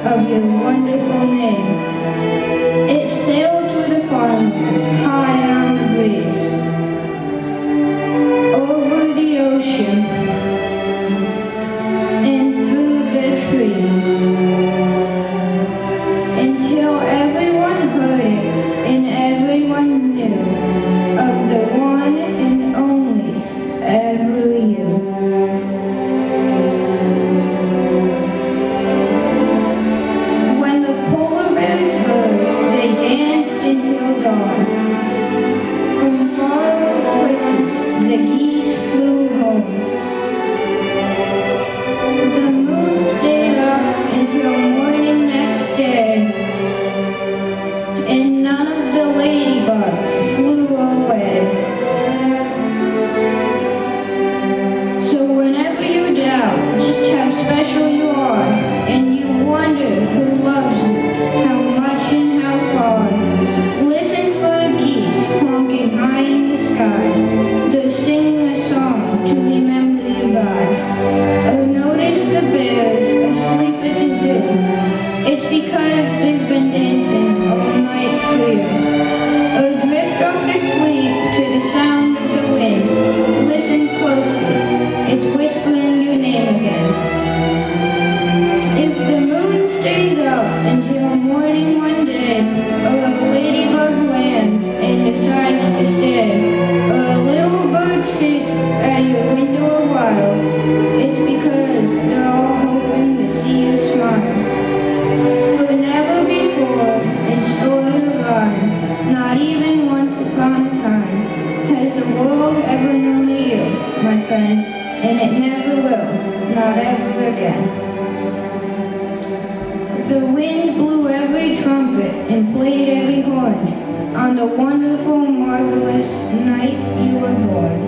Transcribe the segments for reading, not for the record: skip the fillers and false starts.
of your wonderful name. It sailed through the farmland, high on the breeze, over the ocean, and through the trees, until everyone heard it and everyone knew of the one and only ever you. When the polar bears heard, they danced until dawn. From far places, the geese flew home. The moon stayed up until morning next day, and none of the ladybugs flew away. So whenever you doubt just how special you are, and you wonder who loves you, how much and how far, listen for the geese honking high in the sky. They're singing a song to remember you by. Or notice the bears asleep at the zoo. It's because they've been dancing all night for you. Or drift off to sleep to the sound of the wind. Listen closely, it's whispering your name again. If the moon stays up until morning one day, or a ladybug lands and decides to stay, or a little bird sits at your window a while, it's because they're all hoping to see you smile. For never before in story of rhyme, not even once upon a time, has the world ever known you, my friend, and it never will, not ever again. The wind blew every trumpet and played every horn on the wonderful, marvelous night you were born.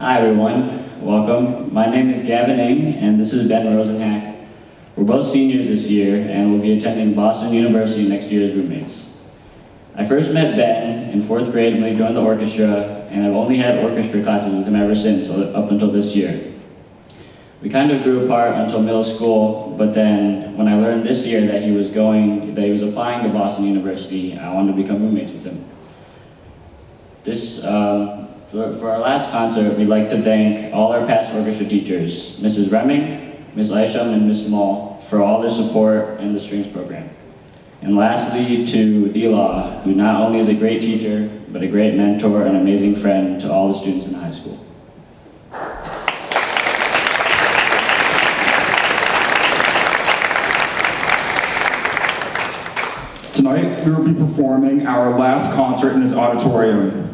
Hi everyone, welcome. My name is Gavin Ng and this is Ben Rosenhack. We're both seniors this year and we'll be attending Boston University next year as roommates. I first met Ben in 4th grade when he joined the orchestra, and I've only had orchestra classes with him ever since, up until this year. We kind of grew apart until middle school, but then when I learned this year that he was applying to Boston University, I wanted to become roommates with him. For our last concert, we'd like to thank all our past orchestra teachers, Mrs. Remming, Ms. Isham, and Ms. Small, for all their support in the strings program. And lastly, to Dila, who not only is a great teacher, but a great mentor and amazing friend to all the students in high school. Tonight, we will be performing our last concert in this auditorium.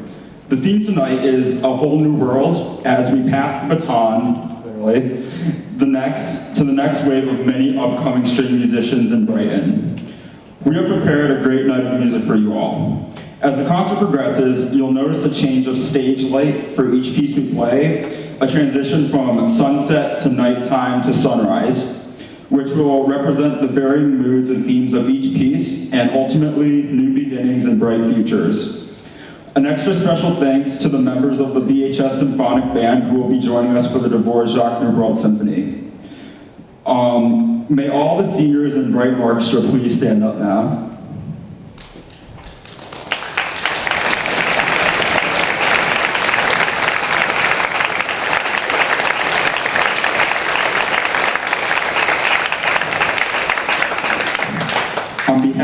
The theme tonight is A Whole New World, as we pass the baton, clearly, to the next wave of many upcoming string musicians in Brighton. We have prepared a great night of music for you all. As the concert progresses, you'll notice a change of stage light for each piece we play, a transition from sunset to nighttime to sunrise, which will represent the varying moods and themes of each piece, and ultimately, new beginnings and bright futures. An extra special thanks to the members of the BHS Symphonic Band who will be joining us for the Dvorak New World Symphony. May all the seniors in Brighton Orchestra please stand up now.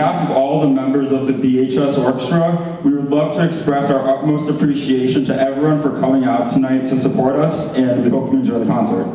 behalf of all the members of the BHS Orchestra, we would love to express our utmost appreciation to everyone for coming out tonight to support us, and we hope you enjoy the concert.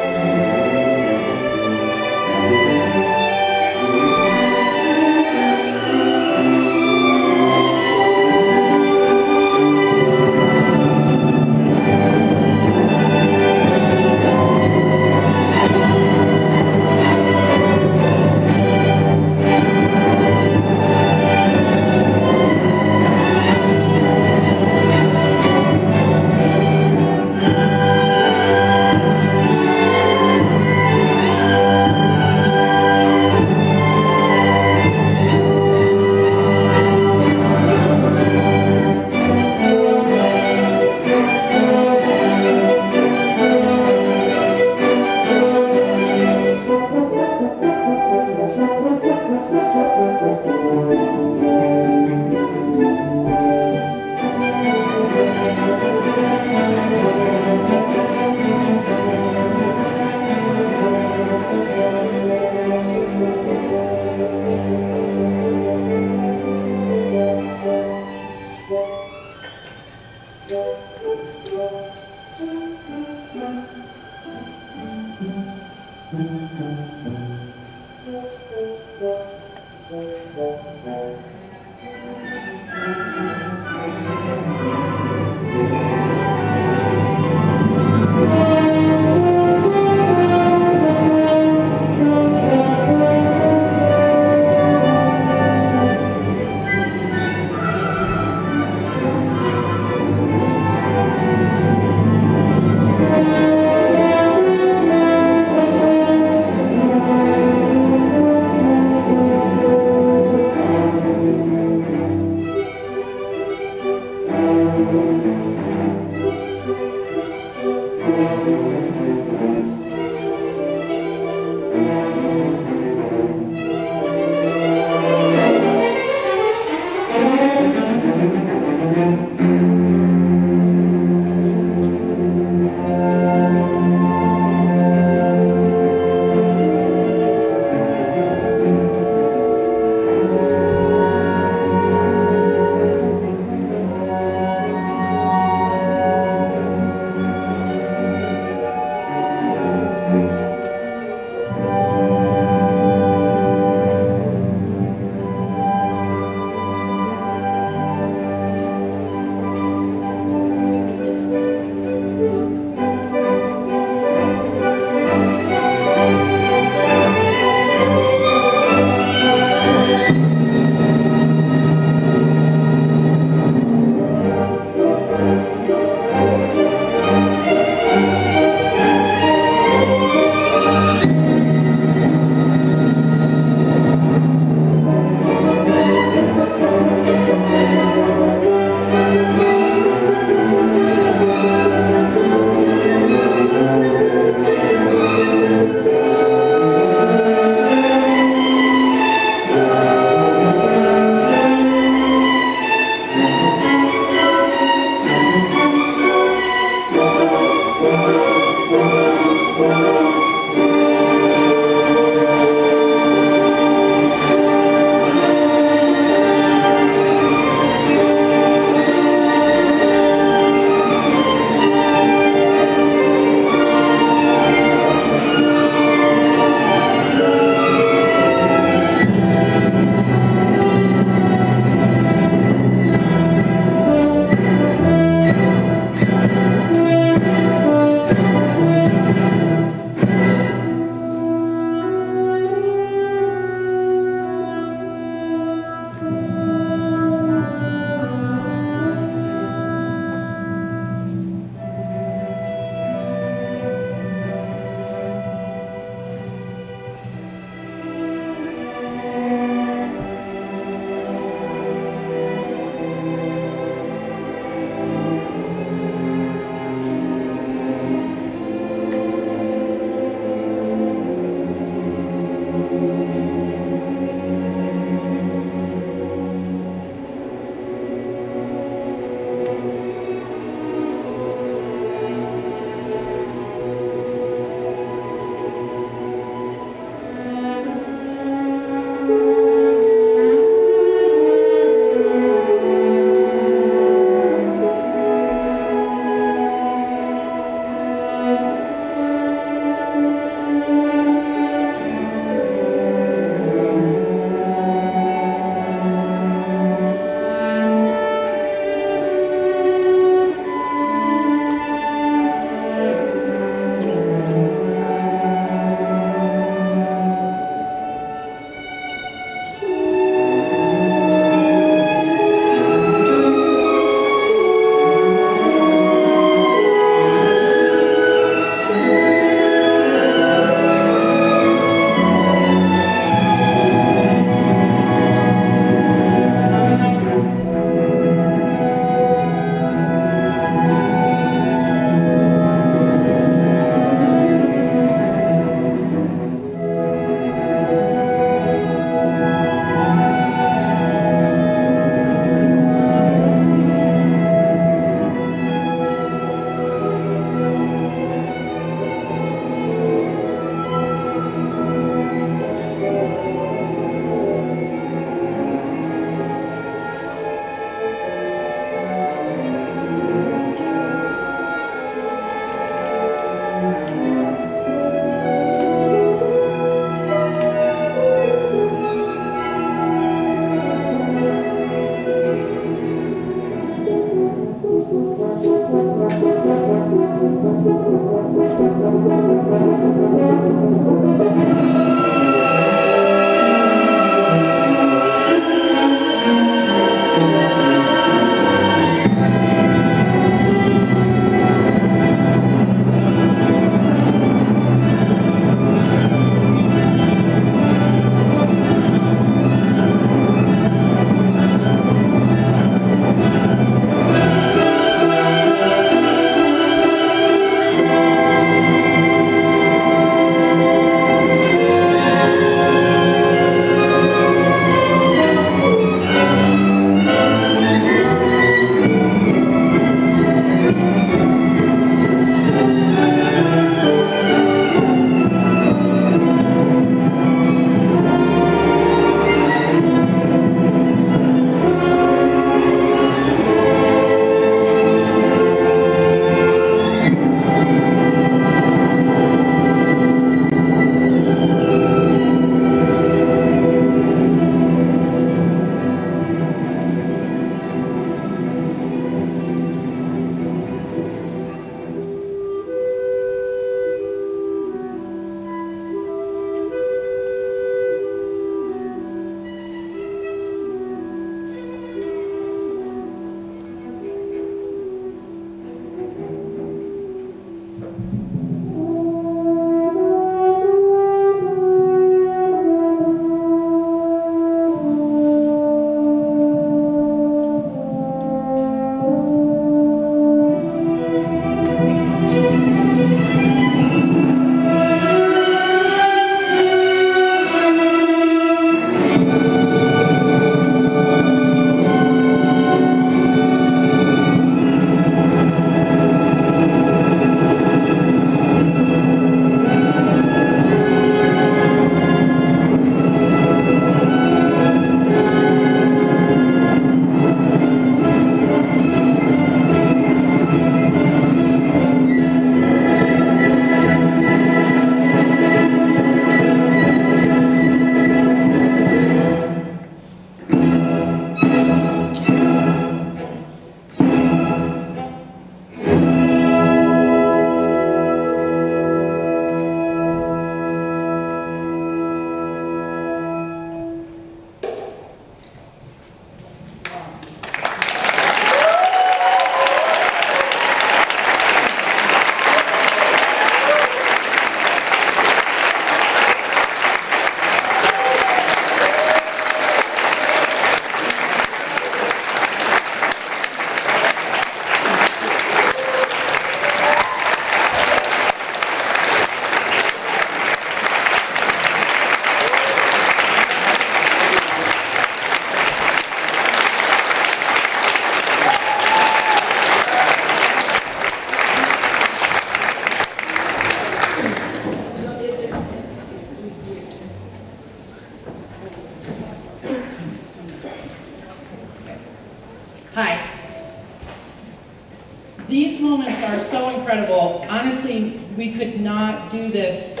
so incredible. Honestly, we could not do this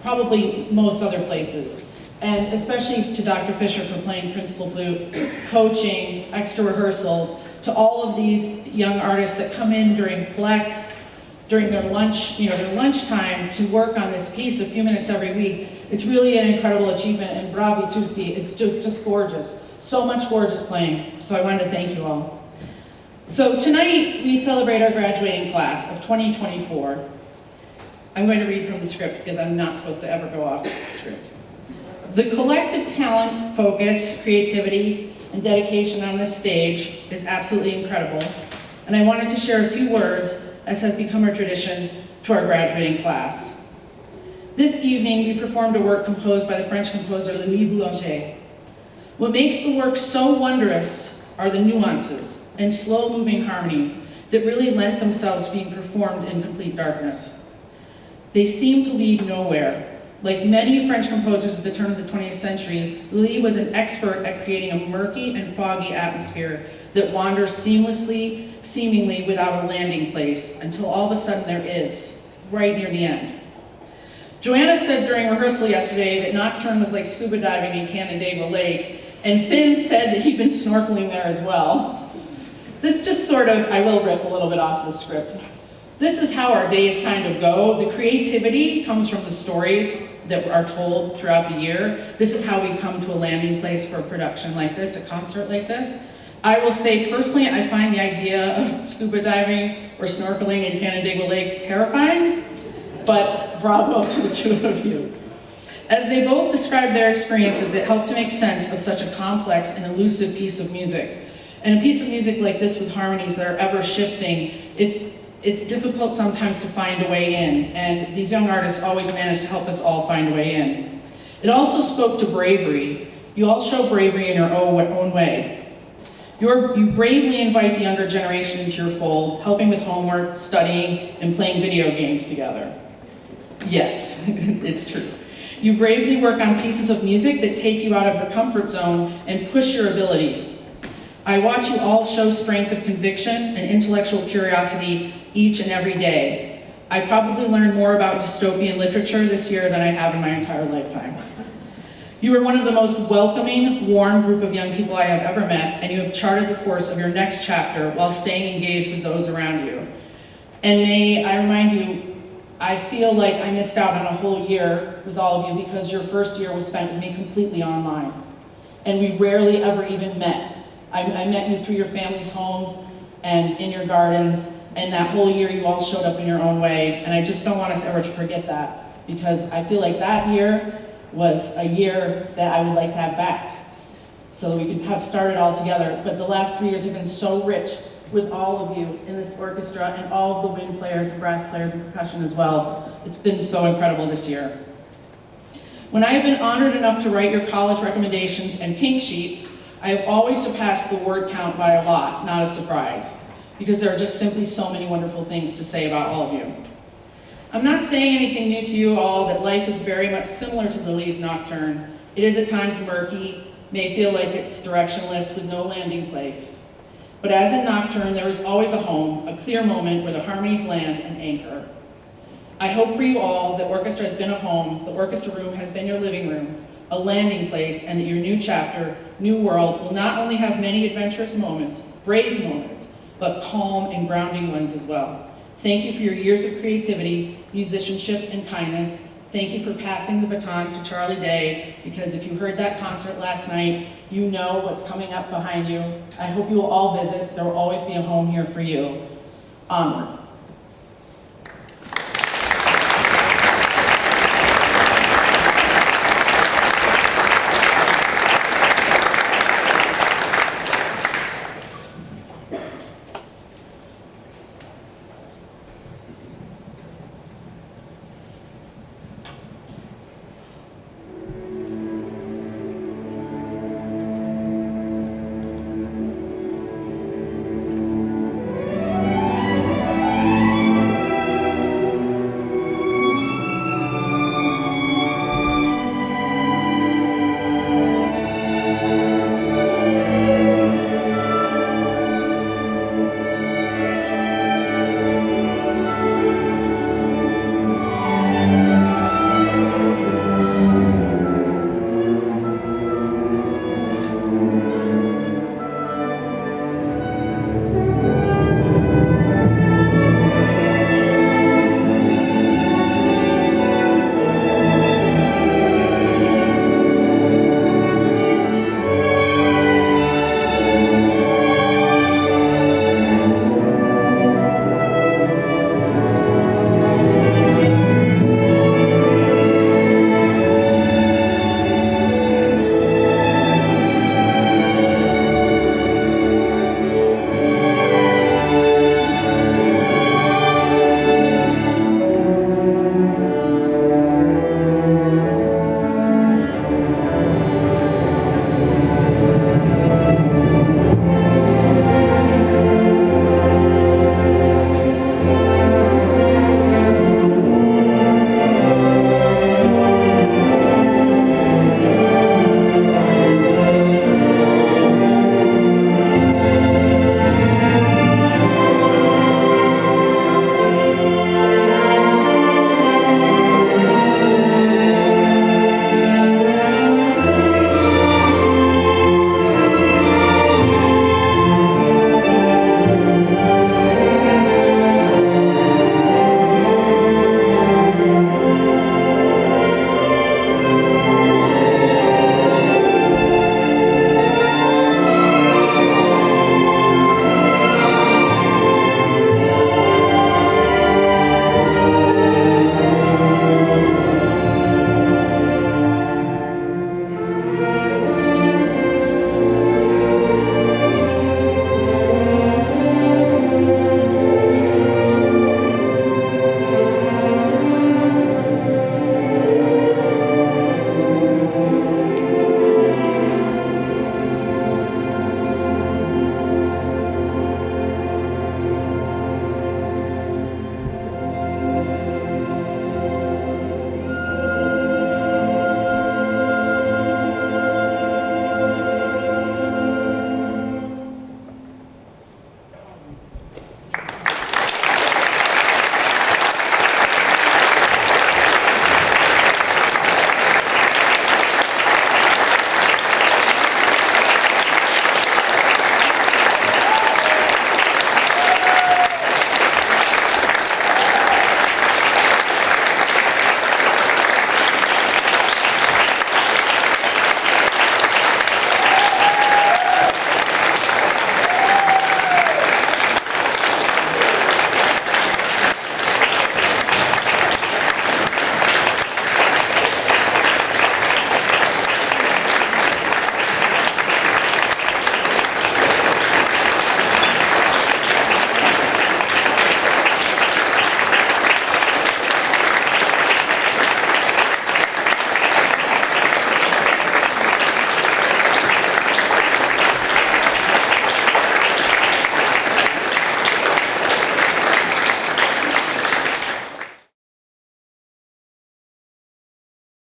probably most other places. And especially to Dr. Fisher for playing principal flute, coaching, extra rehearsals, to all of these young artists that come in during flex, during their lunch, their lunchtime to work on this piece a few minutes every week. It's really an incredible achievement, and bravi tutti. It's just gorgeous. So much gorgeous playing. So I wanted to thank you all. So tonight we celebrate our graduating class of 2024. I'm going to read from the script because I'm not supposed to ever go off the script. The collective talent, focus, creativity, and dedication on this stage is absolutely incredible, and I wanted to share a few words, as has become our tradition, to our graduating class. This evening, we performed a work composed by the French composer Louis Boulanger. What makes the work so wondrous are the nuances and slow-moving harmonies that really lent themselves being performed in complete darkness. They seem to lead nowhere. Like many French composers at the turn of the 20th century, Louis was an expert at creating a murky and foggy atmosphere that wanders seamlessly, seemingly without a landing place, until all of a sudden there is, right near the end. Joanna said during rehearsal yesterday that Nocturne was like scuba diving in Canandaigua Lake, and Finn said that he'd been snorkeling there as well. This just sort of, I will riff a little bit off the script. This is how our days kind of go. The creativity comes from the stories that are told throughout the year. This is how we come to a landing place for a production like this, a concert like this. I will say personally, I find the idea of scuba diving or snorkeling in Canandaigua Lake terrifying, but bravo to the two of you. As they both described their experiences, it helped to make sense of such a complex and elusive piece of music. And a piece of music like this with harmonies that are ever shifting, it's difficult sometimes to find a way in, and these young artists always manage to help us all find a way in. It also spoke to bravery. You all show bravery in your own way. You bravely invite the younger generation into your fold, helping with homework, studying, and playing video games together. Yes, it's true. You bravely work on pieces of music that take you out of your comfort zone and push your abilities. I watch you all show strength of conviction and intellectual curiosity each and every day. I probably learned more about dystopian literature this year than I have in my entire lifetime. You are one of the most welcoming, warm group of young people I have ever met, and you have charted the course of your next chapter while staying engaged with those around you. And may I remind you, I feel like I missed out on a whole year with all of you because your first year was spent with me completely online. And we rarely ever even met. I met you through your families' homes and in your gardens, and that whole year you all showed up in your own way, and I just don't want us ever to forget that, because I feel like that year was a year that I would like to have back, so that we could have started all together. But the last 3 years have been so rich with all of you in this orchestra, and all of the wind players and brass players and percussion as well. It's been so incredible this year. When I have been honored enough to write your college recommendations and pink sheets, I have always surpassed the word count by a lot, not a surprise, because there are just simply so many wonderful things to say about all of you. I'm not saying anything new to you all, that life is very much similar to Lily's Nocturne. It is at times murky, may feel like it's directionless with no landing place. But as in Nocturne, there is always a home, a clear moment where the harmonies land and anchor. I hope for you all that Orchestra has been a home, the orchestra room has been your living room, a landing place, and that your new chapter, new world, will not only have many adventurous moments, brave moments, but calm and grounding ones as well. Thank you for your years of creativity, musicianship, and kindness. Thank you for passing the baton to Charlie Day, because if you heard that concert last night, you know what's coming up behind you. I hope you will all visit. There will always be a home here for you. Onward.